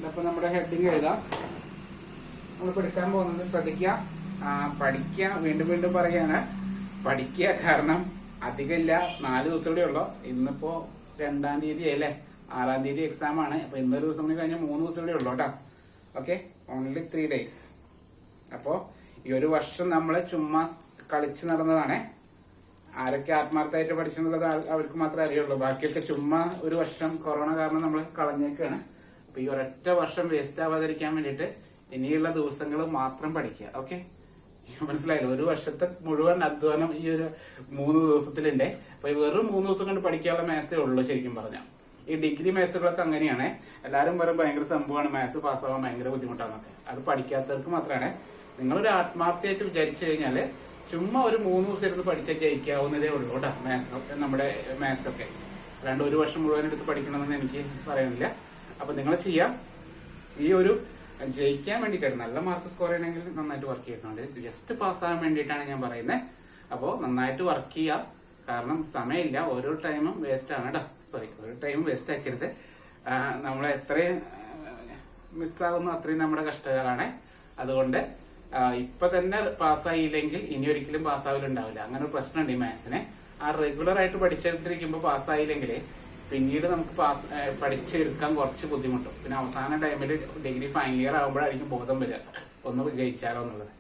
അപ്പൊ നമ്മുടെ ഹെഡിങ് എഴുതാം. നമ്മൾ പഠിക്കാൻ പോകുന്നത് ശ്രദ്ധിക്കുക, പഠിക്കുക. വീണ്ടും വീണ്ടും പറയാണ്, പഠിക്കുക. കാരണം അധികമില്ല, 4 ദിവസം കൂടെ ഉള്ളു. ഇന്നിപ്പോ 2-ാം തീയതി അല്ലേ, 6-ാം തീയതി എക്സാം ആണ്. അപ്പൊ ഇന്നൊരു ദിവസം കൂടി കഴിഞ്ഞാൽ 3 ദിവസം കൂടെ ഉള്ളു കേട്ടോ. Okay, only 3 days. അപ്പോ ഈ ഒരു വർഷം നമ്മള് ചുമ്മാ കളിച്ചു നടന്നതാണ്. ആരൊക്കെ ആത്മാർത്ഥമായിട്ട് പഠിച്ചെന്നുള്ളത് അവർക്ക് മാത്രമേ അറിയുള്ളൂ. ബാക്കിയൊക്കെ ചുമ്മാ ഒരു വർഷം കൊറോണ കാരണം നമ്മൾ കളഞ്ഞേക്കാണ്. അപ്പൊ ഈ ഒരൊറ്റ വർഷം വേസ്റ്റ് ആവാതിരിക്കാൻ വേണ്ടിയിട്ട് ഇനിയുള്ള ദിവസങ്ങൾ മാത്രം പഠിക്കുക. ഓക്കെ, മനസ്സിലായല്ലോ? ഒരു വർഷത്തെ മുഴുവൻ അധ്വാനം ഈ ഒരു 3 ദിവസത്തിലുണ്ട്. അപ്പൊ വെറും 3 ദിവസം കൊണ്ട് പഠിക്കാനുള്ള മാത്സേ ഉള്ളൂ. ശരിക്കും പറഞ്ഞാൽ ഈ ഡിഗ്രി മാത്സുകളൊക്കെ അങ്ങനെയാണ്. എല്ലാവരും പറയും ഭയങ്കര സംഭവമാണ്, മാത്സ് പാസ്സാവാൻ ഭയങ്കര ബുദ്ധിമുട്ടാണെന്നൊക്കെ. അത് പഠിക്കാത്തവർക്ക് മാത്രമാണ്. നിങ്ങളൊരു ആത്മാർത്ഥമായിട്ട് വിചാരിച്ചു കഴിഞ്ഞാല് ചുമ്മാ ഒരു 3 ദിവസം ഇരുന്ന് പഠിച്ചാൽ ജയിക്കാവുന്നതേ ഉള്ളൂ കേട്ടോ. മാത്സ്, നമ്മുടെ മാത്സ് ഒക്കെ. അല്ലാണ്ട് ഒരു വർഷം മുഴുവൻ എടുത്ത് പഠിക്കണമെന്ന് എനിക്ക് പറയുന്നില്ല. അപ്പൊ നിങ്ങൾ ചെയ്യാം. ഈ ഒരു ജയിക്കാൻ വേണ്ടിയിട്ടാണ്, നല്ല മാർക്ക് സ്കോർ ചെയ്യണമെങ്കിൽ നന്നായിട്ട് വർക്ക് ചെയ്യണം. ജസ്റ്റ് പാസ്സാകാൻ വേണ്ടിയിട്ടാണ് ഞാൻ പറയുന്നത്. അപ്പോൾ നന്നായിട്ട് വർക്ക് ചെയ്യാം. കാരണം സമയമില്ല, ഓരോ ടൈമും വേസ്റ്റ് ആണ് കേട്ടോ. സോറി, ഒരു ടൈം വേസ്റ്റ് ആക്കരുത്. നമ്മൾ എത്രയും മിസ്സാകുന്നു അത്രയും നമ്മുടെ കഷ്ടകാലാണ്. അതുകൊണ്ട് ഇപ്പൊ തന്നെ പാസ്സായില്ലെങ്കിൽ ഇനി ഒരിക്കലും പാസ്സാവില്ലുണ്ടാവില്ല. അങ്ങനെ ഒരു പ്രശ്നമുണ്ട് ഈ മാത്സിനെ. റെഗുലർ ആയിട്ട് പഠിച്ചെടുത്തിരിക്കുമ്പോൾ പാസ്സായില്ലെങ്കിൽ പിന്നീട് നമുക്ക് പഠിച്ചെടുക്കാൻ കുറച്ച് ബുദ്ധിമുട്ടും. പിന്നെ അവസാന ടൈമിൽ ഡിഗ്രി ഫൈനൽ ഇയർ ആകുമ്പോഴായിരിക്കും ബോധം വരിക, ഒന്ന് ജയിച്ചാലോ എന്നുള്ളത്.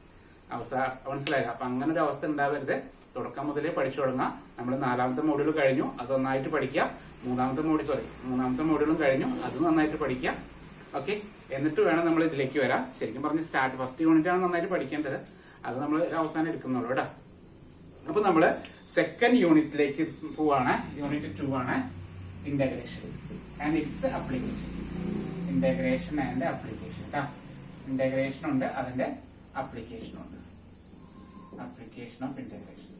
മനസ്സിലായില്ല? അപ്പൊ അങ്ങനെ ഒരു അവസ്ഥ ഉണ്ടാവരുത്. തുടക്കം മുതലേ പഠിച്ചു തുടങ്ങാം. നമ്മൾ 4ാമത്തെ മോഡ്യൂൾ കഴിഞ്ഞു, അത് നന്നായിട്ട് പഠിക്കാം. 3ാമത്തെ മോഡ്യൂളും കഴിഞ്ഞു, അത് നന്നായിട്ട് പഠിക്കാം. ഓക്കെ, എന്നിട്ട് വേണം നമ്മൾ ഇതിലേക്ക് വരാം. ശരിക്കും പറഞ്ഞ് ഫസ്റ്റ് യൂണിറ്റ് ആണ് നന്നായിട്ട് പഠിക്കേണ്ടത്. അത് നമ്മൾ അവസാനം എടുക്കുന്നുള്ളൂ കേട്ടോ. അപ്പൊ നമ്മള് സെക്കൻഡ് യൂണിറ്റിലേക്ക് പോവാണ്. യൂണിറ്റ് 2 ആണ് integration and it's application. Integration and application കേട്ടോ. ഇന്റഗ്രേഷൻ ഉണ്ട്, അതിന്റെ അപ്ലിക്കേഷൻ ഉണ്ട്. Application of integration.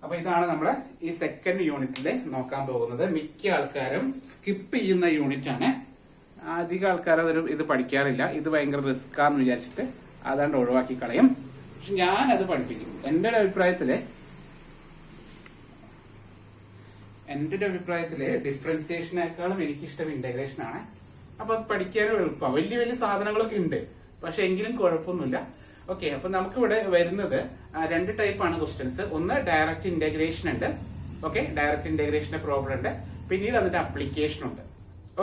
അപ്പൊ ഇതാണ് നമ്മള് ഈ സെക്കൻഡ് യൂണിറ്റിൽ നോക്കാൻ പോകുന്നത്. മിക്ക ആൾക്കാരും സ്കിപ്പ് ചെയ്യുന്ന യൂണിറ്റ് ആണ്. അധികം ആൾക്കാർ ഇത് പഠിക്കാറില്ല. ഇത് ഭയങ്കര റിസ്ക്കാന്ന് വിചാരിച്ചിട്ട് അതാണ്ട് ഒഴിവാക്കി കളയും. പക്ഷെ ഞാനത് പഠിപ്പിക്കും. എൻ്റെ ഒരു അഭിപ്രായത്തില് ഡിഫറൻസിയേഷനേക്കാളും എനിക്കിഷ്ടം ഇന്റഗ്രേഷൻ ആണ്. അപ്പൊ അത് പഠിക്കാനും എളുപ്പമാണ്. വലിയ വലിയ സാധനങ്ങളൊക്കെ ഉണ്ട്, പക്ഷെ എങ്കിലും കുഴപ്പമൊന്നുമില്ല. ഓക്കെ, അപ്പൊ നമുക്കിവിടെ വരുന്നത് 2 ടൈപ്പാണ് ക്വസ്റ്റ്യൻസ്. ഒന്ന് ഡയറക്റ്റ് ഇന്റഗ്രേഷൻ ഉണ്ട്. ഓക്കെ, ഡയറക്റ്റ് ഇന്റഗ്രേഷന്റെ പ്രോബ്ലം ഉണ്ട്. പിന്നീട് അതിന്റെ അപ്ലിക്കേഷൻ ഉണ്ട്.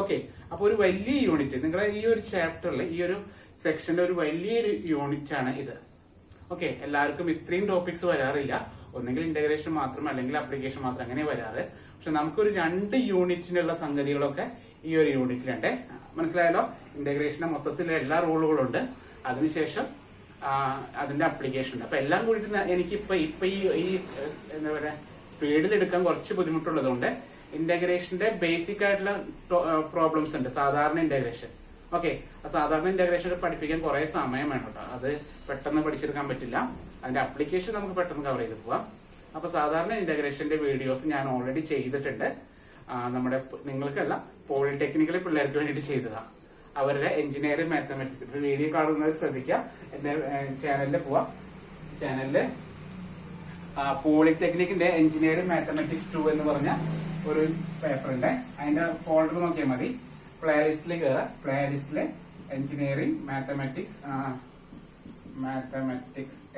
ഓക്കെ, അപ്പൊ ഒരു വലിയ യൂണിറ്റ് നിങ്ങളെ ഈ ഒരു ചാപ്റ്ററിൽ, ഈ ഒരു സെക്ഷന്റെ ഒരു വലിയൊരു യൂണിറ്റ് ആണ് ഇത്. ഓക്കെ, എല്ലാവർക്കും ഇത്രയും ടോപ്പിക്സ് വരാറില്ല. ഒന്നെങ്കിൽ ഇന്റഗ്രേഷൻ മാത്രം, അല്ലെങ്കിൽ അപ്ലിക്കേഷൻ മാത്രം, അങ്ങനെ വരാറ്. പക്ഷെ നമുക്കൊരു 2 യൂണിറ്റിനുള്ള സംഗതികളൊക്കെ ഈ ഒരു യൂണിറ്റിലുണ്ട്. മനസ്സിലായല്ലോ? ഇന്റഗ്രേഷന്റെ മൊത്തത്തിൽ എല്ലാ റൂളുകളുണ്ട്. അതിനുശേഷം അതിന്റെ അപ്ലിക്കേഷൻ ഉണ്ട്. അപ്പൊ എല്ലാം കൂടി എനിക്കിപ്പോ ഈ എന്താ പറയാ സ്പീഡിൽ എടുക്കാൻ കുറച്ച് ബുദ്ധിമുട്ടുള്ളതുകൊണ്ട് ഇന്റഗ്രേഷന്റെ ബേസിക് ആയിട്ടുള്ള പ്രോബ്ലംസ് ഉണ്ട്. സാധാരണ ഇന്റഗ്രേഷൻ. ഓക്കെ, സാധാരണ ഇന്റഗ്രേഷൻ പഠിപ്പിക്കാൻ കുറെ സമയം വേണം കേട്ടോ. അത് പെട്ടെന്ന് പഠിച്ചെടുക്കാൻ പറ്റില്ല. അതിന്റെ അപ്ലിക്കേഷൻ നമുക്ക് പെട്ടെന്ന് കവർ ചെയ്ത് പോവാം. അപ്പൊ സാധാരണ ഇന്റഗ്രേഷന്റെ വീഡിയോസ് ഞാൻ ഓൾറെഡി ചെയ്തിട്ടുണ്ട്. നമ്മുടെ നിങ്ങൾക്കല്ല, പോളിടെക്നിക്കൽ പിള്ളേർക്ക് വേണ്ടിയിട്ട് ചെയ്തതാണ്. അവരുടെ എഞ്ചിനീയറിംഗ് മാത്തമാറ്റിക്സ്. വീഡിയോ കാണുന്നത് ശ്രദ്ധിക്കുക. എന്റെ ചാനലിൽ പോവാം. ചാനലില് പോളിടെക്നിക്കിന്റെ എഞ്ചിനീയറിംഗ് മാത്തമാറ്റിക്സ് 2 എന്ന് പറഞ്ഞ ഒരു പേപ്പർ ഉണ്ട്. അതിന്റെ ഫോൾഡർ നോക്കിയാൽ മതി. പ്ലേലിസ്റ്റിൽ കയറുക. പ്ലേലിസ്റ്റില് എഞ്ചിനീയറിംഗ് മാത്തമാറ്റിക്സ്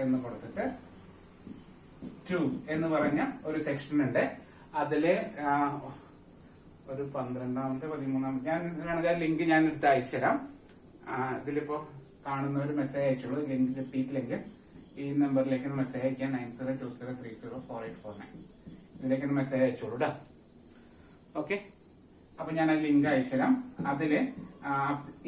എന്ന് കൊടുത്തിട്ട് 2 എന്ന് പറഞ്ഞ ഒരു സെക്ഷൻ ഉണ്ട്. അതില് ഒരു 12ാമത്തെ 13ാമത്തെ ഞാൻ വേണമെങ്കിൽ ലിങ്ക് ഞാൻ എടുത്ത് അയച്ചു തരാം. ഇതിലിപ്പോ കാണുന്ന ഒരു മെസ്സേജ് അയച്ചോളൂ. ലിങ്ക് കിട്ടിയിട്ടില്ലെങ്കിൽ ഈ നമ്പറിലേക്ക് മെസ്സേജ് അയക്കാൻ 9020304849 ഇതിലേക്ക് മെസ്സേജ് അയച്ചോളൂ കേട്ടോ. ഓക്കെ, അപ്പൊ ഞാൻ ആ ലിങ്ക് അയച്ചു തരാം. അതില്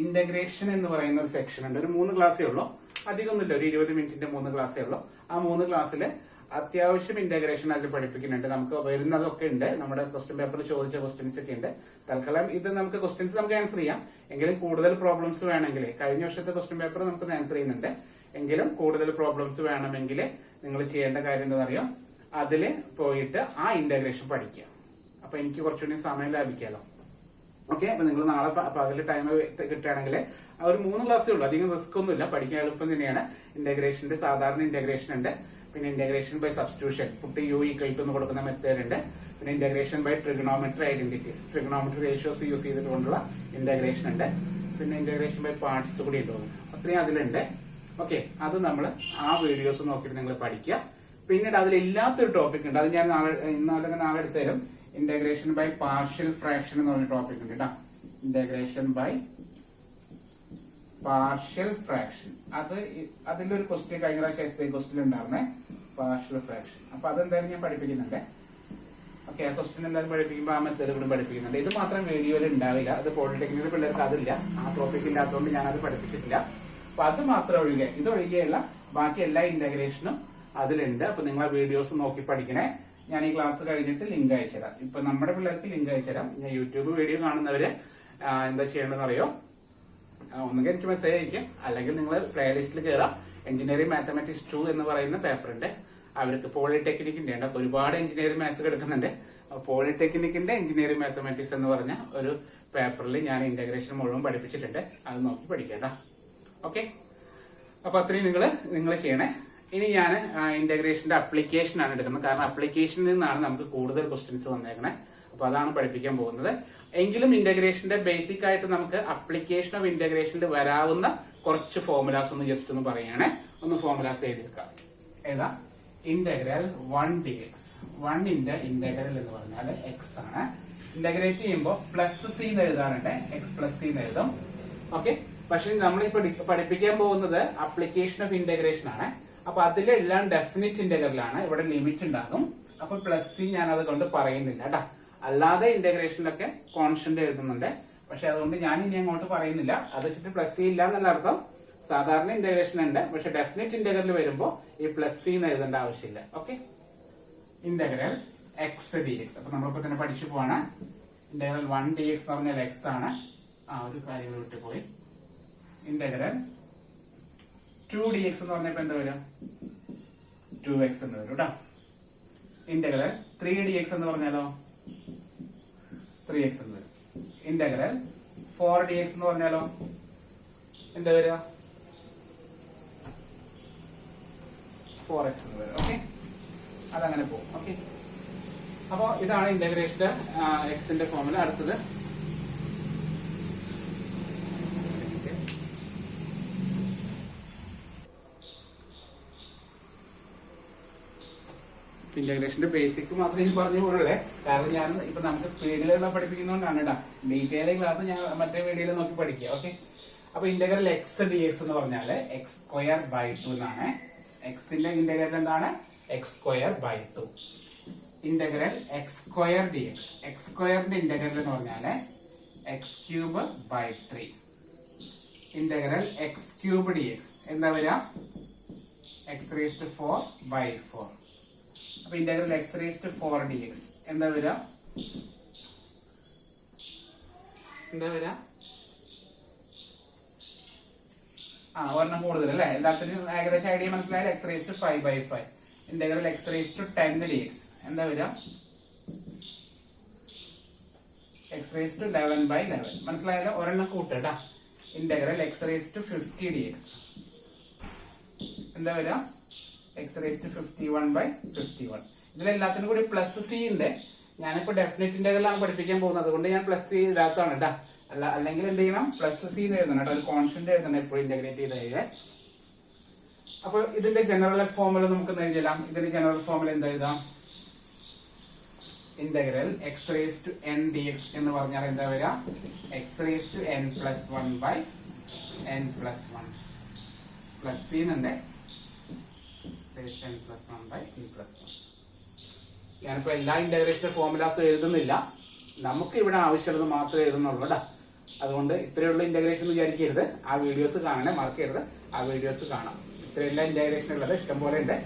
ഇന്റഗ്രേഷൻ എന്ന് പറയുന്ന ഒരു സെക്ഷൻ ഉണ്ട്. ഒരു 3 ക്ലാസ്സേ ഉള്ളൂ, അധികമൊന്നുമില്ല. ഒരു 20 മിനിറ്റിന്റെ 3 ക്ലാസ്സേ ഉള്ളൂ. ആ 3 ക്ലാസ്സില് അത്യാവശ്യം ഇന്റഗ്രേഷൻ അതിൽ പഠിപ്പിക്കുന്നുണ്ട്. നമുക്ക് വരുന്നതൊക്കെ ഉണ്ട്. നമ്മുടെ ക്വസ്റ്റ്യൻ പേപ്പറിൽ ചോദിച്ച ക്വസ്റ്റ്യൻസ് ഒക്കെ ഉണ്ട്. തൽക്കാലം ഇത് നമുക്ക് ക്വസ്റ്റ്യൻസ് നമുക്ക് ആൻസർ ചെയ്യാം. എങ്കിലും കൂടുതൽ പ്രോബ്ലംസ് വേണമെങ്കിൽ, കഴിഞ്ഞ വർഷത്തെ ക്വസ്റ്റ്യൻ പേപ്പർ നമുക്ക് ആൻസർ ചെയ്യുന്നുണ്ട്. എങ്കിലും കൂടുതൽ പ്രോബ്ലംസ് വേണമെങ്കിൽ നിങ്ങൾ ചെയ്യേണ്ട കാര്യം എന്താ അറിയാം, അതില് പോയിട്ട് ആ ഇന്റഗ്രേഷൻ പഠിക്കുക. അപ്പൊ എനിക്ക് കുറച്ചുകൂടി സമയം ലാഭിക്കാലോ. ഓക്കെ. അപ്പൊ നിങ്ങൾ നാളെ പകല് ടൈം കിട്ടുകയാണെങ്കിൽ ഒരു 3 ക്ലാസ്സേ ഉള്ളൂ, അധികം റിസ്ക് ഒന്നുമില്ല, പഠിക്കാൻ എളുപ്പം തന്നെയാണ്. ഇന്റഗ്രേഷന്റെ സാധാരണ ഇന്റഗ്രേഷൻ ഉണ്ട്, പിന്നെ integration by substitution, put u equal to എന്ന് കൊടുക്കുന്ന മെത്തേഡ് ഉണ്ട്, പിന്നെ integration by trigonometry identities, trigonometry ratios use ചെയ്തിട്ടുകൊണ്ടുള്ള ഇന്റഗ്രേഷൻ ഉണ്ട്, പിന്നെ ഇന്റഗ്രേഷൻ ബൈ പാർട്സ് കൂടി ഉണ്ട്, അത്രയും അതിലുണ്ട്. ഓക്കെ, അത് നമ്മൾ ആ വീഡിയോസ് നോക്കിയിട്ട് നിങ്ങൾ പഠിക്കുക. പിന്നീട് അതിലില്ലാത്തൊരു ടോപ്പിക് ഉണ്ട്, അത് ഞാൻ നാളെ എടുത്തുതരും. ഇന്റഗ്രേഷൻ ബൈ പാർഷ്യൽ ഫ്രാക്ഷൻ എന്ന് പറഞ്ഞ ടോപ്പിക് ഉണ്ട് കേട്ടോ. ഇന്റഗ്രേഷൻ ബൈ പാർഷ്യൽ ഫ്രാക്ഷൻ, അതിലൊരു ക്വസ്റ്റ്യൻ കഴിഞ്ഞ പ്രാവശ്യം ക്വസ്റ്റ്യൻ ഉണ്ടായിരുന്നേ, പാർഷ്യൽ ഫ്രാക്ഷൻ. അപ്പൊ അതെന്തായാലും ഞാൻ പഠിപ്പിക്കുന്നുണ്ട്. ഓക്കെ, ആ ക്വസ്റ്റ്യൻ എന്തായാലും പഠിപ്പിക്കുമ്പോൾ ആ മെത്തേഡ് കൂടി പഠിപ്പിക്കുന്നുണ്ട്. ഇത് മാത്രം വീഡിയോയിൽ ഉണ്ടാവില്ല, അത് പോളിടെക്നിക്കൽ പിള്ളേർക്ക് അതില്ല, ആ ടോപ്പിക് ഇല്ലാത്തതുകൊണ്ട് ഞാനത് പഠിപ്പിച്ചിട്ടില്ല. അപ്പൊ അത് മാത്രം ഒഴികെ, ഇതൊഴികെയുള്ള ബാക്കി എല്ലാ ഇന്റഗ്രേഷനും അതിലുണ്ട്. അപ്പൊ നിങ്ങൾ ആ വീഡിയോസ് നോക്കി പഠിക്കണേ. ഞാൻ ഈ ക്ലാസ് കഴിഞ്ഞിട്ട് ലിങ്ക് അയച്ചുതരാം. ഇപ്പൊ നമ്മുടെ പിള്ളേർക്ക് ലിങ്ക് അയച്ചുതരാം. ഞാൻ യൂട്യൂബ് വീഡിയോ കാണുന്നവര് എന്താ ചെയ്യേണ്ടതെന്ന് അറിയോ? ഒന്നുകിൽ എനിക്ക് മെസ്സേജ് അയക്കും, അല്ലെങ്കിൽ നിങ്ങൾ പ്ലേലിസ്റ്റിൽ കയറാം. എഞ്ചിനീയറിംഗ് മാത്തമാറ്റിക്സ് 2 എന്ന് പറയുന്ന പേപ്പറുണ്ട്. അവർക്ക് പോളിടെക്നിക്കിന്റെ ഉണ്ട്, ഒരുപാട് എഞ്ചിനീയറിംഗ് മാത്സ് എടുക്കുന്നുണ്ട്. പോളിടെക്നിക്കിന്റെ എഞ്ചിനീയറിംഗ് മാത്തമാറ്റിക്സ് എന്ന് പറഞ്ഞ ഒരു പേപ്പറിൽ ഞാൻ ഇന്റഗ്രേഷൻ മുഴുവൻ പഠിപ്പിച്ചിട്ടുണ്ട്. അത് നോക്കി പഠിക്കാം. ഓക്കെ, അപ്പൊ അത്രയും നിങ്ങൾ ചെയ്യണേ. ഇനി ഞാൻ ഇന്റഗ്രേഷന്റെ അപ്ലിക്കേഷൻ ആണ് എടുക്കുന്നത്, കാരണം അപ്ലിക്കേഷനിൽ നിന്നാണ് നമുക്ക് കൂടുതൽ ക്വസ്റ്റ്യൻസ് വന്നേക്കണേ. അപ്പൊ അതാണ് പഠിപ്പിക്കാൻ പോകുന്നത്. എങ്കിലും ഇന്റഗ്രേഷന്റെ ബേസിക് ആയിട്ട് നമുക്ക് അപ്ലിക്കേഷൻ ഓഫ് ഇന്റഗ്രേഷനിൽ വരാവുന്ന കുറച്ച് ഫോർമുലാസ് ഒന്ന് ജസ്റ്റ് ഒന്ന് പറയുകയാണെ. ഒന്ന് ഫോർമുലാസ് എഴുതിയെടുക്കാം. ഏതാ? Integral 1 dx. 1 ന്റെ ഇന്റഗ്രൽ എന്ന് പറഞ്ഞാൽ എക്സ് ആണ്. ഇന്റഗ്രേറ്റ് ചെയ്യുമ്പോൾ പ്ലസ് സി എന്ന് എഴുതാറുണ്ട്, എക്സ് പ്ലസ് സി എന്ന് എഴുതും. ഓക്കെ, പക്ഷെ നമ്മളിപ്പോ പഠിപ്പിക്കാൻ പോകുന്നത് അപ്ലിക്കേഷൻ ഓഫ് ഇന്റഗ്രേഷൻ ആണ്. അപ്പൊ അതിലെല്ലാം ഡെഫിനിറ്റ് ഇന്റഗ്രലാണ്, ഇവിടെ ലിമിറ്റ് ഉണ്ടാകും. അപ്പൊ പ്ലസ് സി ഞാൻ അതുകൊണ്ട് പറയുന്നില്ല കേട്ടാ. അല്ലാതെ ഇന്റഗ്രേഷനിലൊക്കെ കോൺസ്റ്റന്റ് എഴുതുന്നുണ്ട്, പക്ഷെ അതുകൊണ്ട് ഞാൻ ഇനി അങ്ങോട്ട് പറയുന്നില്ല. അത് വെച്ചിട്ട് പ്ലസ് സി ഇല്ല എന്നല്ല അർത്ഥം. സാധാരണ ഇന്റഗ്രേഷൻ ഉണ്ട്, പക്ഷെ ഡെഫിനിറ്റ് ഇന്റഗ്രൽ വരുമ്പോൾ ഈ പ്ലസ് സി എന്ന് എഴുതേണ്ട ആവശ്യമില്ല. Okay, integral X d X. അപ്പൊ നമ്മളിപ്പോ തന്നെ പഠിച്ചു പോവാണ്. ഇന്റഗ്രൽ 1 dx എന്ന് പറഞ്ഞാൽ എക്സ് ആണ്. ഒരു കാര്യം വിട്ടുപോയി. ഇന്റഗ്രൽ 2 dx എന്ന് പറഞ്ഞപ്പോ എന്താ വരും? 2x എന്ന് വരും കേട്ടോ. ഇന്റഗ്രൽ 3 dx എന്ന് പറഞ്ഞാലോ 3x എന്ന് വരും. ഇന്റഗ്രൽ 4 dx എന്ന് പറഞ്ഞാലോ എന്താ വരിക? 4x എന്ന് വരും. ഓക്കെ, അതങ്ങനെ പോകും. ഓക്കെ, അപ്പൊ ഇതാണ് ഇന്റഗ്രേഷന്റെ എക്സിന്റെ ഫോർമുല. അടുത്തത് ഇന്റഗ്രേഷന്റെ ബേസിക് മാത്രമേ ഞാൻ പറഞ്ഞു പോലുള്ളേ, കാരണം ഞാൻ ഇപ്പൊ നമുക്ക് സ്പീഡിലുള്ള പഠിപ്പിക്കുന്നതുകൊണ്ടാണ് കേട്ടോ. ഡീറ്റെയിൽ ക്ലാസ് ഞാൻ മറ്റേ വീഡിയോയിൽ നോക്കി പഠിക്കുക. ഓക്കെ, അപ്പൊ ഇന്റഗ്രൽ എക്സ് ഡി എക്സ് എന്ന് പറഞ്ഞാല് x²/2 എന്നാണ്. എക്സിന്റെ ഇന്റഗ്രൽ എന്താണ്? x²/2. Integral x² dx. x²ന്റെ integral എന്ന് പറഞ്ഞാല് x³/3. ഇന്റഗ്രൽ x³ dx എന്താ വരിക? x⁴/4. അപ്പൊ ഇന്റഗ്രൽ x⁴ dx എന്താ വരിക? ഒരെണ്ണം കൂടുതൽ അല്ലെ? എല്ലാത്തിനും ഏകദേശം idea മനസ്സിലായാലും x⁵5/5. Integral x⁻10 dx എന്താ വരിക? x⁻11/11. മനസ്സിലായാലോ? ഒരെണ്ണം കൂട്ടട്ടാ. ഇന്റഗ്രൽ x⁻50 dx എന്താ വരിക? x⁻51/51. ഇതിലെല്ലാത്തിനും കൂടി പ്ലസ് സി ഉണ്ട്. ഞാനിപ്പോ ഡെഫിനിറ്റ് ഇന്റഗ്രലാണ് പഠിപ്പിക്കാൻ പോകുന്നത്, അതുകൊണ്ട് ഞാൻ പ്ലസ് സി ഇടാത്തതാണ് കേട്ടാ. അല്ലെങ്കിൽ എന്ത് ചെയ്യണം? പ്ലസ് സി എഴുതണം കേട്ടോ. ഒരു കോൺസ്റ്റന്റ് എഴുതണം എപ്പോഴും ഇന്റഗ്രേറ്റ് ചെയ്ത്. അപ്പൊ ഇതിന്റെ ജനറൽ ഫോർമുല നമുക്ക് എഴുതാം. ഇതിന്റെ ജനറൽ ഫോർമുല എന്താ എഴുതാം? ഇന്റഗ്രൽ x⁻n dx എന്ന് പറഞ്ഞാൽ എന്താ വരിക? x⁻n+1/n+1 പ്ലസ് സി എന്നുണ്ട്. n+1/n+1. ഞാനിപ്പോ എല്ലാ ഇന്റഗ്രേഷന്റെ ഫോർമുലാസും എഴുതുന്നില്ല, നമുക്ക് ഇവിടെ ആവശ്യമുള്ളത് മാത്രമേ എഴുതുന്നുള്ളൂ കേട്ടോ. അതുകൊണ്ട് ഇത്രയുള്ള ഇന്റഗ്രേഷൻ വിചാരിക്കരുത്. ആ വീഡിയോസ് കാണണേ, മറക്കരുത്. ആ വീഡിയോസ് കാണാം. ഇത്രയെല്ലാം ഇന്റഗ്രേഷൻ ഉള്ളത് ഇഷ്ടംപോലെ ഉണ്ട്.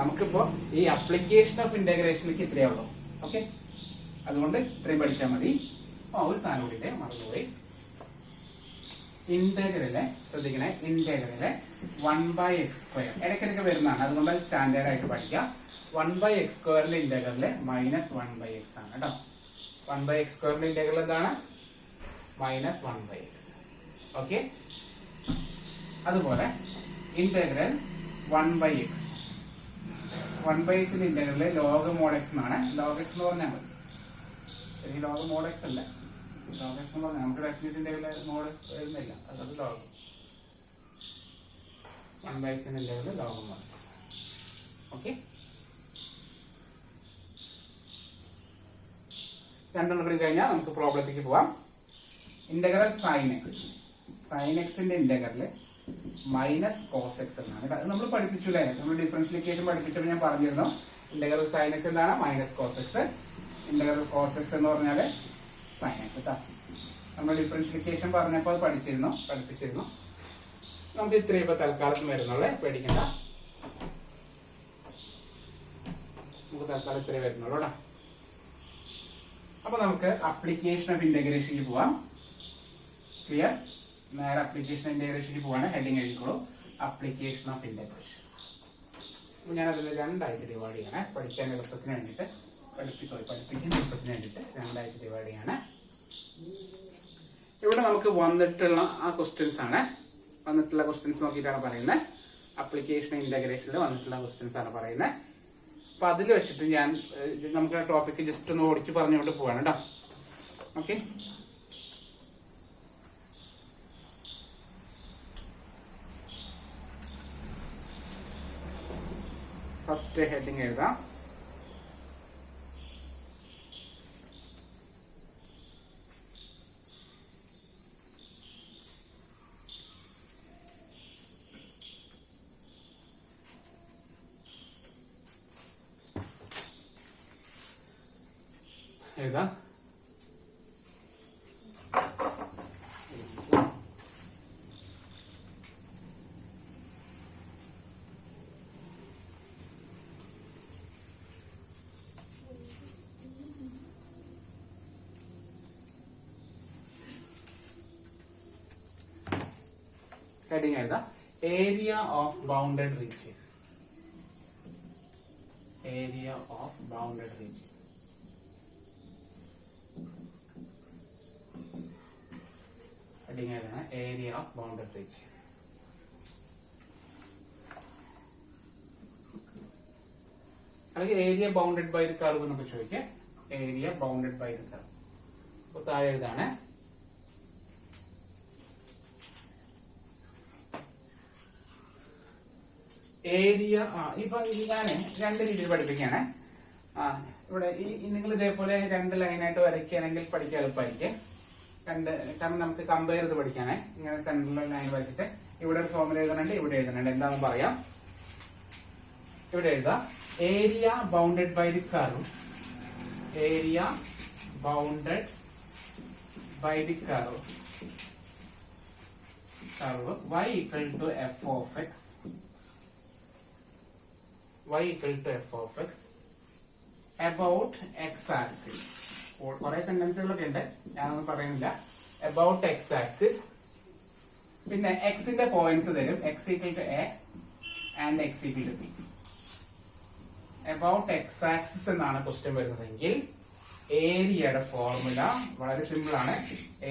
നമുക്കിപ്പോ ഈ അപ്ലിക്കേഷൻ ഓഫ് ഇന്റഗ്രേഷനിലേക്ക് ഇത്രയേ ഉള്ളൂ. ഓക്കെ, അതുകൊണ്ട് ഇത്രയും പഠിച്ചാൽ മതി. ഒരു സാധനം കൂടി മറന്നുപോയി. ഇന്റഗ്രല് ശ്രദ്ധിക്കണേ, ഇന്റഗ്രല് 1/x². ഇടയ്ക്കിടയ്ക്ക് വരുന്നതാണ്, അതുകൊണ്ട് സ്റ്റാൻഡേർഡ് ആയിട്ട് പഠിക്കാം. 1/x² ഇന്റഗ്രല് -1/x ആണ് കേട്ടോ. 1/x² ഇന്റഗ്രൽ എന്താണ്? -1/x. ഓക്കെ. അതുപോലെ integral 1/x 1/x integral log mod x എന്നാണ്. log x എന്ന് പറഞ്ഞാൽ മതി. ശരി, log mod x അല്ല, log x എന്ന് പറഞ്ഞാൽ നമുക്ക് ഡെഫിനിറ്റ് ഇന്റഗ്രൽ മോഡ് വരുന്നില്ല, അതൊരു log 1/x integral log mod x. Okay. രണ്ടെണ്ണം കൂടി കഴിഞ്ഞാൽ നമുക്ക് പ്രോബ്ലത്തിലേക്ക് പോവാം. ഇന്റഗ്രൽ sin x ന്റെ ഇന്റഗ്രൽ -cos x എന്നാണ്. അത് നമ്മൾ പഠിപ്പിച്ചില്ലേ, നമ്മൾ ഡിഫറൻഷ്യൽ പഠിപ്പിച്ചപ്പോൾ ഞാൻ പറഞ്ഞിരുന്നു ഇന്റഗ്രൽ sin x എന്താണ്? -cos x. Integral cos x എന്ന് പറഞ്ഞാൽ sin x കേട്ടോ. നമ്മൾ ഡിഫറൻഷ്യൽ പറഞ്ഞപ്പോൾ അത് പഠിപ്പിച്ചിരുന്നു. നമുക്ക് ഇത്രയും ഇപ്പൊ തൽക്കാലത്ത് വരുന്നുള്ളൂ, പേടിക്കണ്ട. നമുക്ക് തൽക്കാലം ഇത്രയും വരുന്നുള്ളൂ കേട്ടോ. അപ്പൊ നമുക്ക് അപ്ലിക്കേഷൻ ഓഫ് ഇന്റഗ്രേഷനിൽ പോവാം. ക്ലിയർ? നേരെ അപ്ലിക്കേഷൻ ഓഫ് ഇന്റഗ്രേഷനിൽ പോവാണ്. ഹെഡിങ് എഴുതിക്കോളൂ, അപ്ലിക്കേഷൻ ഓഫ് ഇന്റഗ്രേഷൻ. ഞാൻ അതിൽ രണ്ടായിട്ട് ഡിവൈഡ് ചെയ്യണേ, പഠിക്കാൻ എളുപ്പത്തിന് വേണ്ടിയിട്ട്, പഠിപ്പിക്കാൻ എളുപ്പത്തിന് വേണ്ടിയിട്ട് രണ്ടായിട്ട് ഡിവൈഡ് ചെയ്യാണ്. ഇവിടെ നമുക്ക് വന്നിട്ടുള്ള ക്വസ്റ്റ്യൻസ് ആണ്. വന്നിട്ടുള്ള ക്വസ്റ്റ്യൻസ് നോക്കിയിട്ടാണ് പറയുന്നത്. അപ്ലിക്കേഷൻ ഇന്റഗ്രേഷനിൽ വന്നിട്ടുള്ള ക്വസ്റ്റ്യൻസ് ആണ് പറയുന്നത്. അപ്പൊ അതിൽ വെച്ചിട്ട് നമുക്ക് ആ ടോപ്പിക്ക് ജസ്റ്റ് ഒന്ന് ഓടിച്ച് പറഞ്ഞുകൊണ്ട് പോവാണ് കേട്ടോ. ഓക്കെ. ഫസ്റ്റ് ഹെഡിങ് എഴുതാം. എഴുതാം. ഹെഡിങ് എഴുതാം. Area of bounded region. Area of bounded region. Heading ഏതാണ്? Area of bounded region. അല്ലെങ്കിൽ area bounded by the curve എന്നൊക്കെ ചോദിക്കാം. Area bounded by the curve. അപ്പൊ താഴെ എഴുതാണ് ഏരിയ. ഇപ്പൊ ഞാൻ രണ്ട് രീതിയിൽ പഠിപ്പിക്കുകയാണ്. ഇവിടെ നിങ്ങൾ ഇതേപോലെ രണ്ട് ലൈനായിട്ട് വരയ്ക്കുകയാണെങ്കിൽ പഠിക്കാൻ എളുപ്പമായിരിക്കും. കാരണം നമുക്ക് കമ്പയർ ചെയ്ത് പഠിക്കാനേ. ഇങ്ങനെ സെൻട്രൽ ലൈൻ വരച്ചിട്ട് ഇവിടെ ഒരു ഫോർമുല എഴുതണുണ്ട്, ഇവിടെ എഴുതണുണ്ട്. എന്താണെന്ന് പറയാം. ഇവിടെ എഴുതാം area bounded by the curve. Area bounded by the curve y equal to f of x. y equal to f of x about x axis. കുറെ സെന്റൻസുകളൊക്കെ ഉണ്ട്, ഞാനൊന്നും പറയുന്നില്ല. about x axis. പിന്നെ എക്സിന്റെ പോയിന്റ്സ് തരും. x equal to a and x equal to b. about x axis എന്നാണ് question വരുന്നതെങ്കിൽ ഏരിയയുടെ ഫോർമുല വളരെ സിമ്പിൾ ആണ്.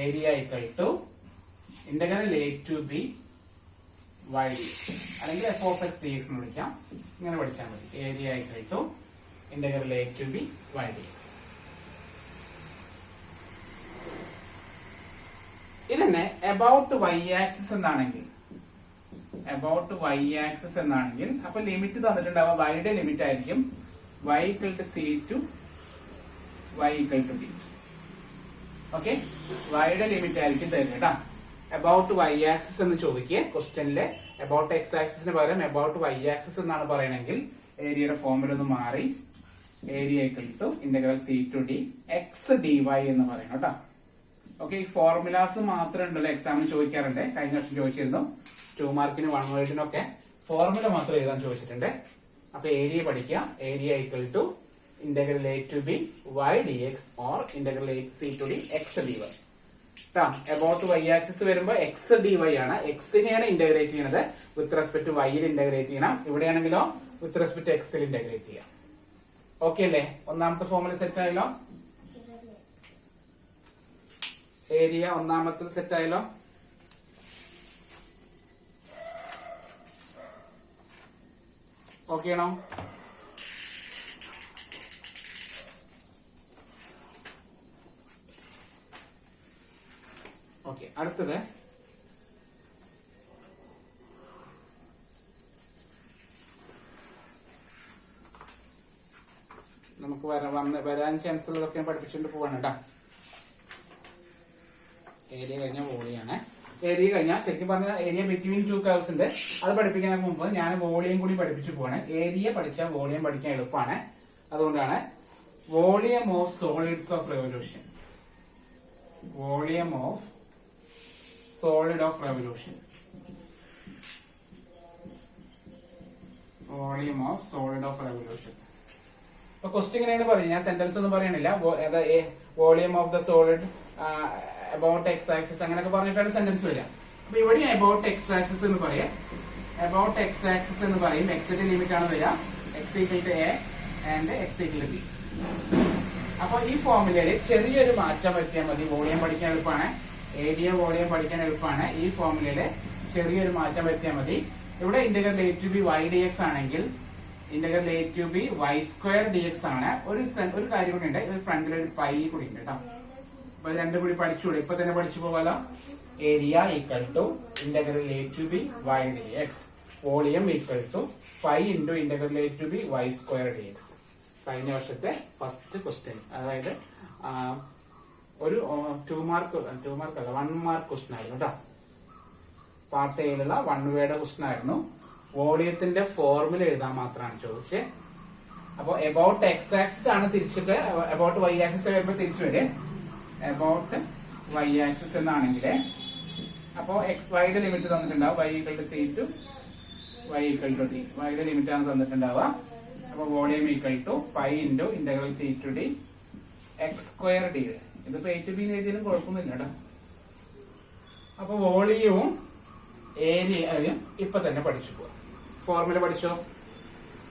Area equal to integral a to b y dx അല്ലെങ്കിൽ f of x dx എന്ന് വിളിക്കാം. ഇങ്ങനെ പഠിച്ചാൽ മതി. Area equal to integral a to b y dx. ഇതന്നെ അബൌട്ട് y ആക്സിസ് എന്നാണെങ്കിൽ അപ്പൊ ലിമിറ്റ് തന്നിട്ടുണ്ടാവുക y യുടെ ലിമിറ്റ് ആയിരിക്കും y equal to c to y equal to b. Okay, y യുടെ ലിമിറ്റ് ആയിരിക്കും തരുന്നത് കേട്ടോ. അബൌട്ട് y ആക്സിസ് എന്ന് ചോദിക്കുക ക്വസ്റ്റ്യനിലെ. അബൌട്ട് x ആക്സിസിന് പകരം അബൌട്ട് y ആക്സിസ് എന്നാണ് പറയണമെങ്കിൽ ഏരിയയുടെ ഫോർമുല ഒന്ന് മാറി area equal to integral c to d x dy എന്ന് പറയണം കേട്ടോ. ഓക്കെ, ഈ ഫോർമുലാസ് മാത്രം ഉണ്ടല്ലോ എക്സാമിന് ചോദിക്കാറുണ്ട്. കഴിഞ്ഞ വർഷം ചോദിച്ചിരുന്നു 2 മാർക്കിന് 1 വേർഡിനൊക്കെ ഫോർമുല മാത്രം എഴുതാൻ ചോദിച്ചിട്ടുണ്ട്. അപ്പൊ ഏരിയ പഠിക്കുക. Area equal to integral a to b y dx or integral c to d x dy. About y axis വരുമ്പോൾ x dy ആണ്. എക്സിനെയാണ് ഇന്റഗ്രേറ്റ് ചെയ്യുന്നത്. വിത്ത് റെസ്പെക്ട് ടു y ൽ ഇന്റഗ്രേറ്റ് ചെയ്യണം. ഇവിടെയാണെങ്കിലോ വിത്ത് റെസ്പെക്ട് ടു x ൽ integrate ചെയ്യാം. Okay അല്ലേ? ഒന്നാമത്തെ ഫോർമുല സെറ്റ് ആയല്ലോ. ഏരിയ ഒന്നാമത്തെ സെറ്റ് ആയാലോ? ഓക്കെ ആണോ? ഓക്കെ, അടുത്തത് നമുക്ക് വരാൻ ചാൻസ് ഉള്ളതൊക്കെ പഠിപ്പിച്ചുകൊണ്ട് പോവാണ് കേട്ടോ. ഏരിയ കഴിഞ്ഞ വോളിയാണ്. ഏരിയ കഴിഞ്ഞാൽ ശരിക്കും പറഞ്ഞാൽ ഏരിയ ബിറ്റ്വീൻ ടു കർവ്സ് ഉണ്ട്. അത് പഠിപ്പിക്കാൻ മുമ്പ് ഞാൻ വോളിയം കൂടി പഠിപ്പിച്ചു പോവാണ്. ഏരിയ പഠിച്ചാൽ വോളിയം പഠിക്കാൻ എളുപ്പമാണ്. അതുകൊണ്ടാണ് volume of solids of revolution. Volume of solid of revolution. Volume of solid of revolution. അപ്പൊ ക്വസ്റ്റ്യൻ എങ്ങനെയാണ് പറയുന്നത്? ഞാൻ സെന്റൻസ് ഒന്നും പറയണില്ല. Volume of the solid about X axis അങ്ങനെയൊക്കെ പറഞ്ഞിട്ടാണ് സെന്റൻസ് വരിക. അപ്പൊ ഇവിടെ അബൌട്ട് എക്സ് ആക്സിസ് എന്ന് പറയാം. അബൌട്ട് എക്സ് ആക്സിസ് എന്ന് പറയും. എക്സിന്റെ ലിമിറ്റ് ആണ് വരിക. X equal to a and x equal to b. അപ്പൊ ഈ ഫോർമുലയിൽ ചെറിയൊരു മാറ്റം വരുത്തിയാൽ മതി. വോളിയം പഠിക്കാൻ എളുപ്പമാണ്. ഏരിയ വോളിയം പഠിക്കാൻ എളുപ്പമാണ്. ഈ ഫോർമുലയിൽ ചെറിയൊരു മാറ്റം വരുത്തിയാൽ മതി. ഇവിടെ integral a to b y d x ആണെങ്കിൽ integral a to b y square d x ആണ്. ഒരു കാര്യം കൂടി ഉണ്ട്. ഇത് ഫ്രണ്ടിൽ ഒരു പൈ കൂടി ഉണ്ട് കേട്ടോ. അപ്പൊ രണ്ടും കൂടി പഠിച്ചുകൂടെ? ഇപ്പൊ തന്നെ പഠിച്ചു പോകാലോ. Area equal to integral a to b y d x. Volume equal to pi into integral a to b y square d x. കഴിഞ്ഞ വർഷത്തെ ഫസ്റ്റ് ക്വസ്റ്റ്യൻ, അതായത് ഒരു 1 മാർക്ക് അല്ല 1 മാർക്ക് ക്വസ്റ്റ്യൻ ആയിരുന്നു കേട്ടോ. പാർട്ട് എയിലുള്ള 1 വേയുടെ ക്വസ്റ്റ്യൻ ആയിരുന്നു. വോളിയത്തിന്റെ ഫോർമുല എഴുതാൻ മാത്രമാണ് ചോദിച്ചത്. അപ്പൊ എബൌട്ട് എക്സ് ആക്സിസ് ആണ് തിരിച്ചിട്ട് എബൌട്ട് വൈ ആക്സിസ് വരുമ്പോൾ തിരിച്ചു വരും. എബൌട്ട് വൈ ആക്സിസ് എന്നാണെങ്കിൽ അപ്പോ എക്സ് വൈയുടെ ലിമിറ്റ് തന്നിട്ടുണ്ടാവും. Y equal to c to y equal to d. വൈയുടെ ലിമിറ്റ് ആണ് തന്നിട്ടുണ്ടാവുക. അപ്പൊ volume equal to pi into integral c to d x square d. ഇതിപ്പോ എ ടു ബി എഴുതിയാലും കുഴപ്പമൊന്നുമില്ല കേട്ടോ. അപ്പൊ വോളിയവും ഏരിയയും ഇപ്പൊ തന്നെ പഠിച്ചു പോവാം. ഫോർമുല പഠിച്ചോ?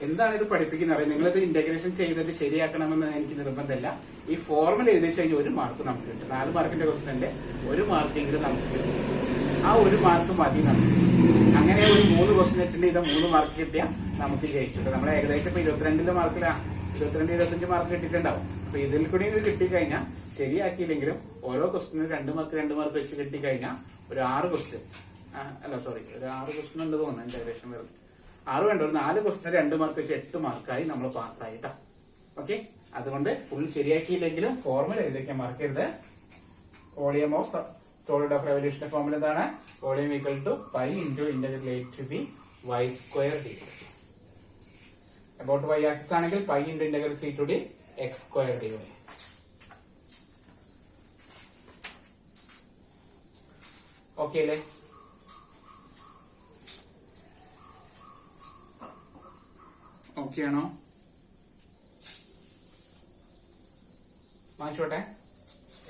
എന്താണ് ഇത് പഠിപ്പിക്കുന്നത്? നിങ്ങളിത് ഇന്റഗ്രേഷൻ ചെയ്തിട്ട് ശരിയാക്കണമെന്ന് എനിക്ക് നിർബന്ധമില്ല. ഈ ഫോർമുല എഴുതി കഴിഞ്ഞാൽ 1 മാർക്ക് നമുക്ക് കിട്ടും. 4 മാർക്കിന്റെ ക്വസ്റ്റ്യന്റെ 1 മാർക്കെങ്കിലും നമുക്ക് കിട്ടും. ആ 1 മാർക്ക് മതി നമുക്ക്. അങ്ങനെ ഒരു 3 ക്വസ്റ്റ്യൻ ഇത് 3 മാർക്ക് കിട്ടിയാൽ നമുക്ക് ജയിച്ചിട്ട് നമ്മൾ ഏകദേശം ഇപ്പൊ 22 മാർക്കിലാ 22-25 മാർക്ക് കിട്ടിയിട്ടുണ്ടാവും. അപ്പൊ ഇതിൽ കൂടി കിട്ടിക്കഴിഞ്ഞാൽ ശരിയാക്കിയില്ലെങ്കിലും ഓരോ ക്വസ്റ്റ്യനും 2 മാർക്ക് വെച്ച് കിട്ടിക്കഴിഞ്ഞാൽ ഒരു 6 ക്വസ്റ്റ്യൻ അല്ല സോറി ഒരു 6 ക്വസ്റ്റ്യൻ ഉണ്ട് തോന്നുന്നു. എന്റെ ഏകദേശം വരുന്നത് 6 വേണ്ട, ഒരു 4 ക്വസ്റ്റ്യൻ 2 മാർക്ക് വെച്ച് 8 മാർക്കായി നമ്മൾ പാസ്സായിട്ടാ. ഓക്കെ, അതുകൊണ്ട് ഫുൾ ശരിയാക്കിയില്ലെങ്കിലും ഫോർമുല എഴുതിക്കാൻ മറക്കരുത്. വോളിയം ഓഫ് സോളിഡ് ഓഫ് റെവല്യൂഷന്റെ ഫോർമുല എന്താണ്? Volume equal to pi into integral a to b y square d x. About y axis ആണെങ്കിൽ pi into integral c to d x square d y. Okay അല്ലേ? Okay ആണോ? വാങ്ങിച്ചോട്ടെ.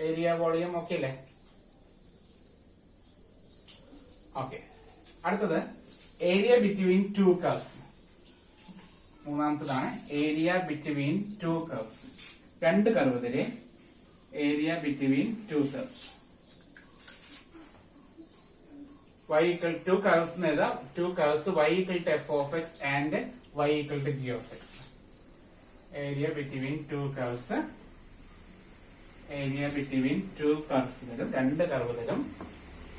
Area volume okay അല്ലേ? Okay, അടുത്തത് area between 2 curves. മൂന്നാമത്തതാണ് area between 2 curves. 2 കർവ്സിലെ area between 2 curves. y equal to curves എഴുതാ. 2 curves y equal to f of x and y equal to g of x. Area between 2 curves. Area between 2 curves. 2 കർവുകളിലും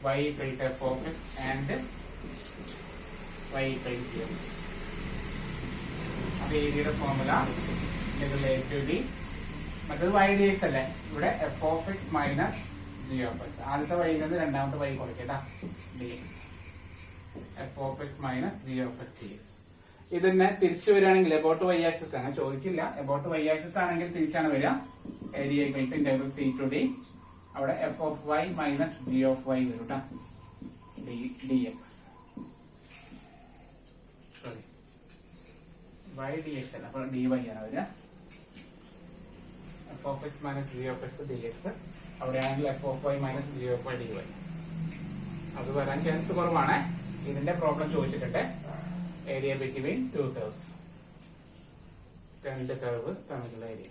y equal to f of x and y equal to g of x. അപ്പൊ ഏരിയയുടെ formula integral a to b. മറ്റേത് y dx അല്ലേ? ഇവിടെ f of x minus g of x. ആദ്യത്തെ y യിൽ നിന്ന് രണ്ടാമത്തെ y കുറയ്ക്കട്ടാ. dx f of x minus g of x dx. ഇതിനെ തിരിച്ചു വരികയാണെങ്കിൽ എബൌട്ട് വൈ ആക്സിസ് ആണ് ചോദിക്കില്ല. എബൌട്ട് വൈ ആക്സിസ് ആണെങ്കിൽ തിരിച്ചാണ് വരിക. Area equal to integral c to d. അവിടെ f of y minus g of y വരും കേട്ടോ. D x sorry y d x അല്ല, അപ്പോൾ ഡി വൈ ആണ് വരിക. F of x minus g of x d x. അവിടെയാണെങ്കിൽ f of y minus g of y d y. അത് വരാൻ chance കുറവാണ്. ഇതിന്റെ പ്രോബ്ലം ചോദിച്ചിട്ടുണ്ട്. Area between 2 curves. 2 കർവ് തമ്മിലുള്ള area.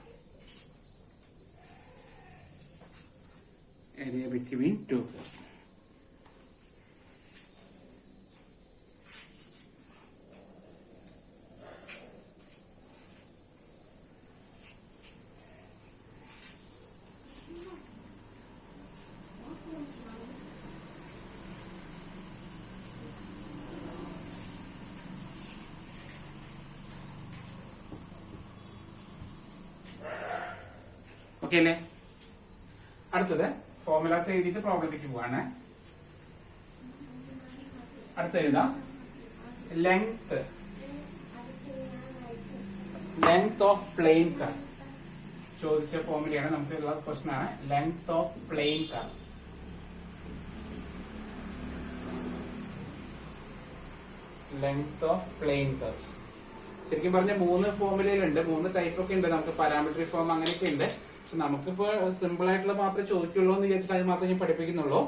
Area between to curves. Okay അല്ലേ? അടുത്തത് ഫോർമുലാസ് എഴുതിയിട്ട് പ്രോബ്ലത്തിലേക്ക് പോവാണ്. അടുത്ത എഴുതാം. ലെങ്ത് ഓഫ് പ്ലെയിൻ കർവ് ചോദിച്ച ഫോർമുലയാണ്. നമുക്കുള്ള ക്വസ്റ്റൻ ആണ് length of plane curve. Length of plane curves ശരിക്കും പറഞ്ഞ 3 ഫോർമുലയിലുണ്ട്, 3 ടൈപ്പ് ഒക്കെ ഉണ്ട്. നമുക്ക് പാരാമെട്രിക് ഫോം അങ്ങനെയൊക്കെ ഉണ്ട്. പക്ഷെ നമുക്കിപ്പോ സിമ്പിൾ ആയിട്ടുള്ള മാത്രമേ ചോദിക്കുള്ളൂ എന്ന് വിചാരിച്ചിട്ട് അത് മാത്രമേ ഞാൻ പഠിപ്പിക്കുന്നുള്ളൂ.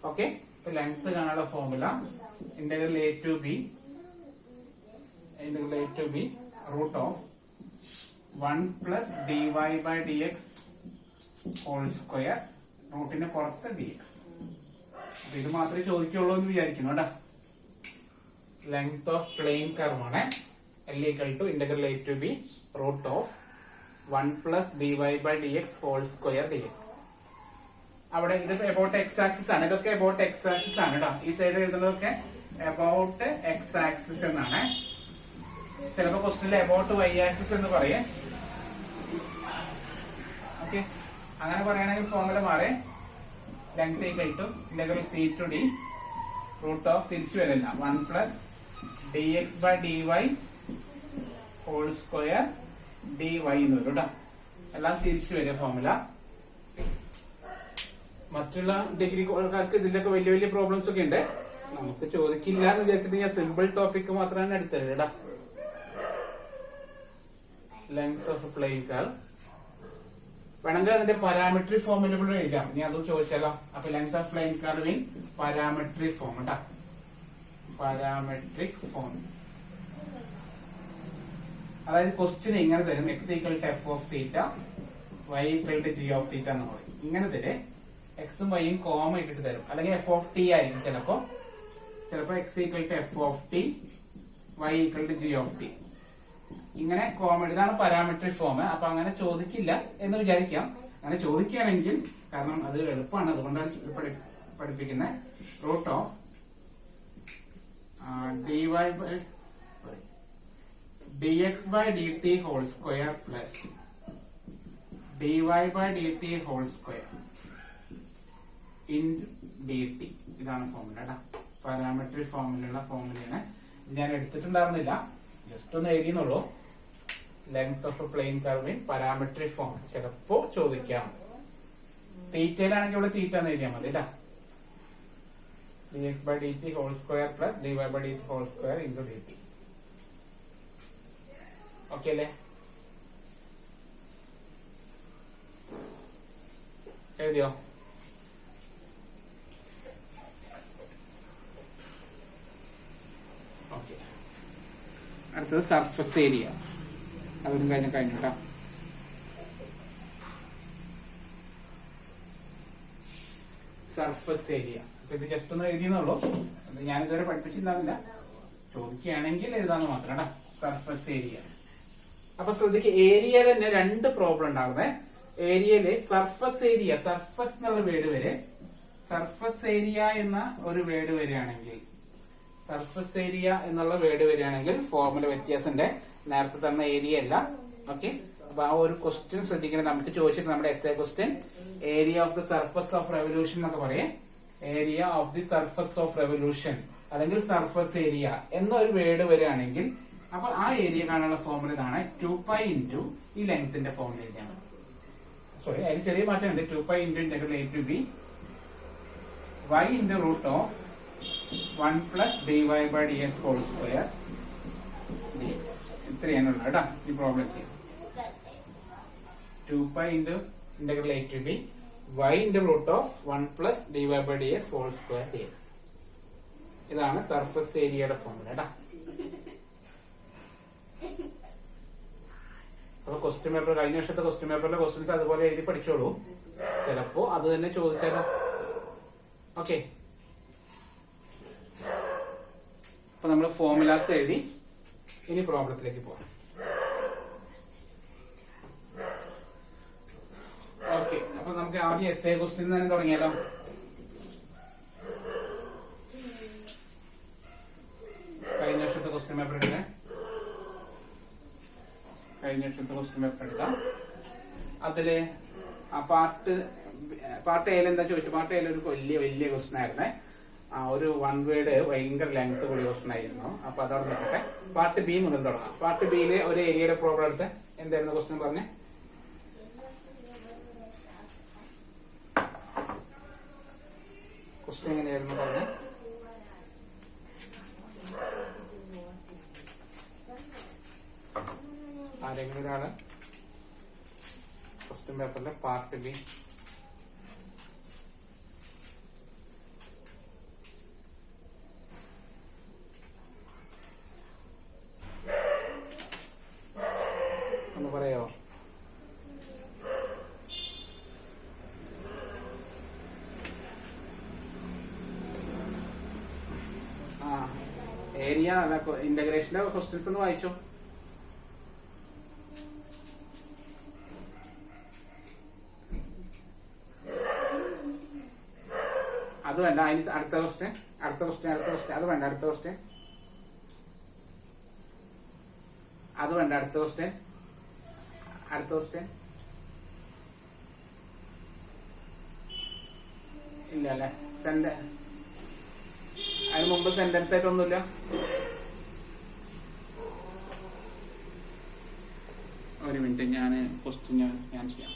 ഓക്കെ, ഇപ്പൊ ലെങ്ത് കാണാനുള്ള formula integral a to b root of 1 plus dy by dx whole square റൂട്ടിന് പുറത്ത് dx. ഇത് മാത്രമേ ചോദിക്കുള്ളൂ എന്ന് വിചാരിക്കുന്നു കേട്ടോ. ലെങ്ത് ഓഫ് പ്ലെയിൻ കർവ് ആണ്. L equal to integral a to b root of 1 plus dy by dx whole square dx. അവിടെ ഇത് about x axis ആണ്. ഇതൊക്കെ about x axis ആണ് കേട്ടോ. ഈ സൈഡ് എഴുതുന്നതൊക്കെ about x axis എന്നാണ്. ചിലപ്പോൾ ക്വസ്റ്റനിൽ about y axis എന്ന് പറയേ. ഓക്കെ, അങ്ങനെ പറയുകയാണെങ്കിൽ ഫോർമുല മാറേ. Length equal to integral c to d root of തിരിച്ചു വരില്ല 1 plus dx by dy whole square dy എന്ന് വരും കേട്ടോ. എല്ലാം തിരിച്ചു വരിക ഫോർമുല. മറ്റുള്ള ഡിഗ്രിക്കാർക്ക് ഇതിലൊക്കെ വലിയ വലിയ പ്രോബ്ലംസ് ഒക്കെ ഉണ്ട്. നമുക്ക് ചോദിക്കില്ല എന്ന് വിചാരിച്ചിട്ട് ഞാൻ സിമ്പിൾ ടോപ്പിക് മാത്രമാണ് എടുത്തത് കേട്ടോ. ലെങ്ത് ഓഫ് പ്ലെയിൻ കർവ് വേണമെങ്കിൽ അതിന്റെ പാരാമെട്രിക് ഫോർമുല എഴുതാം. ഇനി അതും ചോദിച്ചാലോ. അപ്പൊ length of plane curve in parametric form കേട്ടോ. പാരാമെട്രിക് ഫോം അതായത് ക്വസ്റ്റ്യൻ ഇങ്ങനെ തരും. X equal to f of theta, y equal to g of theta എന്ന് പറയും. ഇങ്ങനെ തരും. എക്സും വൈയും കോമ ഇട്ടിട്ട് തരും. അല്ലെങ്കിൽ എഫ് ഓഫ് ടി ആയിരിക്കും ചിലപ്പോ x equal to f of t, y equal to g of t. ഇങ്ങനെ കോമ. ഇതാണ് പാരാമെട്രിക് ഫോം. അപ്പൊ അങ്ങനെ ചോദിക്കില്ല എന്ന് വിചാരിക്കാം. അങ്ങനെ ചോദിക്കുകയാണെങ്കിൽ, കാരണം അത് എളുപ്പമാണ്, അതുകൊണ്ടാണ് പഠിപ്പിക്കുന്നത്. Root of dx by dt whole square plus dy by dt whole square in dt. ഇതാണ് ഫോർമുല കേട്ടോ. പാരാമെട്രിക് ഫോർമുലയുള്ള ഫോർമുലയാണ്. ഞാൻ എടുത്തിട്ടുണ്ടായിരുന്നില്ല, ജസ്റ്റ് ഒന്ന് എഴുതിയെന്നുള്ളൂ. Length of plane curve in parametric form ചിലപ്പോ ചോദിക്കാം. തീറ്റയിലാണെങ്കിൽ ഇവിടെ തീറ്റ എന്ന് എഴുതിയാൽ മതി കേട്ടോ. dx by dt whole square plus dy by dt whole square into dt. Okay അല്ലേ? എഴുതിയോ? ഓക്കെ, അടുത്തത് സർഫസ് ഏരിയ. അതൊന്നും കഴിഞ്ഞു കേട്ടോ. സർഫസ് ഏരിയ ഇത് ജസ്റ്റ് ഒന്ന് എഴുതിയെന്നുള്ളൂ. ഞാനിതുവരെ പഠിപ്പിച്ചിട്ടുണ്ടാവില്ല. ചോദിക്കുകയാണെങ്കിൽ എഴുതാന്ന് മാത്രം കേട്ടോ. Surface area. അപ്പൊ ശ്രദ്ധിക്കുക, ഏരിയയുടെ തന്നെ 2 പ്രോബ്ലം ഉണ്ടാകുന്നത്. ഏരിയയില് സർഫസ് ഏരിയ, സർഫസ് എന്നുള്ള വേർഡ് വരെ, സർഫസ് ഏരിയ എന്ന ഒരു വേർഡ് വരികയാണെങ്കിൽ, സർഫസ് ഏരിയ എന്നുള്ള വേർഡ് വരികയാണെങ്കിൽ ഫോർമുല വ്യത്യാസമുണ്ട്. നേരത്തെ തന്ന ഏരിയ അല്ല. ഓക്കെ, അപ്പൊ ആ ഒരു ക്വസ്റ്റ്യൻ ശ്രദ്ധിക്കണം. നമുക്ക് ചോദിച്ചിട്ട് നമ്മുടെ SA question area of the surface of revolution എന്നൊക്കെ പറയും. Area of the surface of revolution അല്ലെങ്കിൽ സർഫസ് ഏരിയ എന്നൊരു വേർഡ് വരികയാണെങ്കിൽ, അപ്പൊ ആ ഏരിയ കാണാനുള്ള ഫോർമുല ഇതാണ്. 2π ഇൻറ്റു ഈ ലെങ്ത്തിന്റെ ഫോർമുല എഴുതിയാണ്. സോറി, അതിൽ ചെറിയ മാറ്റമുണ്ട്. 2π into integral a to b y into root of 1 plus dy by dx whole square dx. ഇത്രയാണുള്ളത് കേട്ടോ. ഈ പ്രോബ്ലം ചെയ്യാം. 2π into integral a to b y into root of 1 plus dy by dx whole square dx. ഇതാണ് surface ഏരിയയുടെ formula കേട്ടോ. അപ്പൊ question paper, കഴിഞ്ഞ വർഷത്തെ ക്വസ്റ്റ്യൻ പേപ്പറിലെ ക്വസ്റ്റ്യൻസ് അതുപോലെ എഴുതി പഠിച്ചോളൂ. ചിലപ്പോ അത് തന്നെ ചോദിച്ചാലോ. ഓക്കെ, അപ്പൊ നമ്മൾ ഫോർമുലാസ് എഴുതി. ഇനി പ്രോബ്ലത്തിലേക്ക് പോകാം. ഓക്കെ, അപ്പൊ നമുക്ക് ആദ്യം എസ്എ ക്വസ്റ്റ്യൻ തന്നെ തുടങ്ങിയാലോ. കഴിഞ്ഞ വർഷത്തെ ക്വസ്റ്റ്യൻ പേപ്പർ എടുക്കാം. അതില് പാർട്ട് എയിൽ എന്താ ചോദിച്ചു? പാർട്ട് എയിൽ ഒരു വലിയ ക്വസ്റ്റ്യൻ ആയിരുന്നേ. ഒരു 1 വേർഡ് ഭയങ്കര ലെങ്ത് കൂടിയ ക്വസ്റ്റ്യൻ ആയിരുന്നു. അപ്പൊ അതോടെ നോക്കട്ടെ. പാർട്ട് ബി മുതൽ തുടങ്ങാം. പാർട്ട് ബിയില് ഒരു ഏരിയയുടെ പ്രോബ്ലം എടുത്ത് എന്തായിരുന്നു ക്വസ്റ്റ്യൻ പറഞ്ഞേ? ക്വസ്റ്റ്യൻ എങ്ങനെയായിരുന്നു പറഞ്ഞേ? ആരെങ്കിലും ഒരാള് ക്വസ്റ്റ്യൻ പേപ്പറിലെ പാർട്ട് ബി ഒന്ന് പറയോ? ഏരിയ അല്ല, ഇന്റഗ്രേഷന്റെ ക്വസ്റ്റ്യൻസ് ഒന്ന് വായിച്ചോ. അത് വേണ്ട. അതിന് അടുത്ത ക്വസ്റ്റ്യൻ അത് വേണ്ട. അടുത്ത ക്വസ്റ്റ്യൻ അത് വേണ്ട. അടുത്ത ക്വസ്റ്റ്യൻ ഇല്ല അല്ലെ? അതിന് മുമ്പ് സെന്റൻസ് ആയിട്ടൊന്നുമില്ല. ഒരു മിനിറ്റ്, ഞാൻ ക്വസ്റ്റ്യൻ ഞാൻ ചെയ്യാം.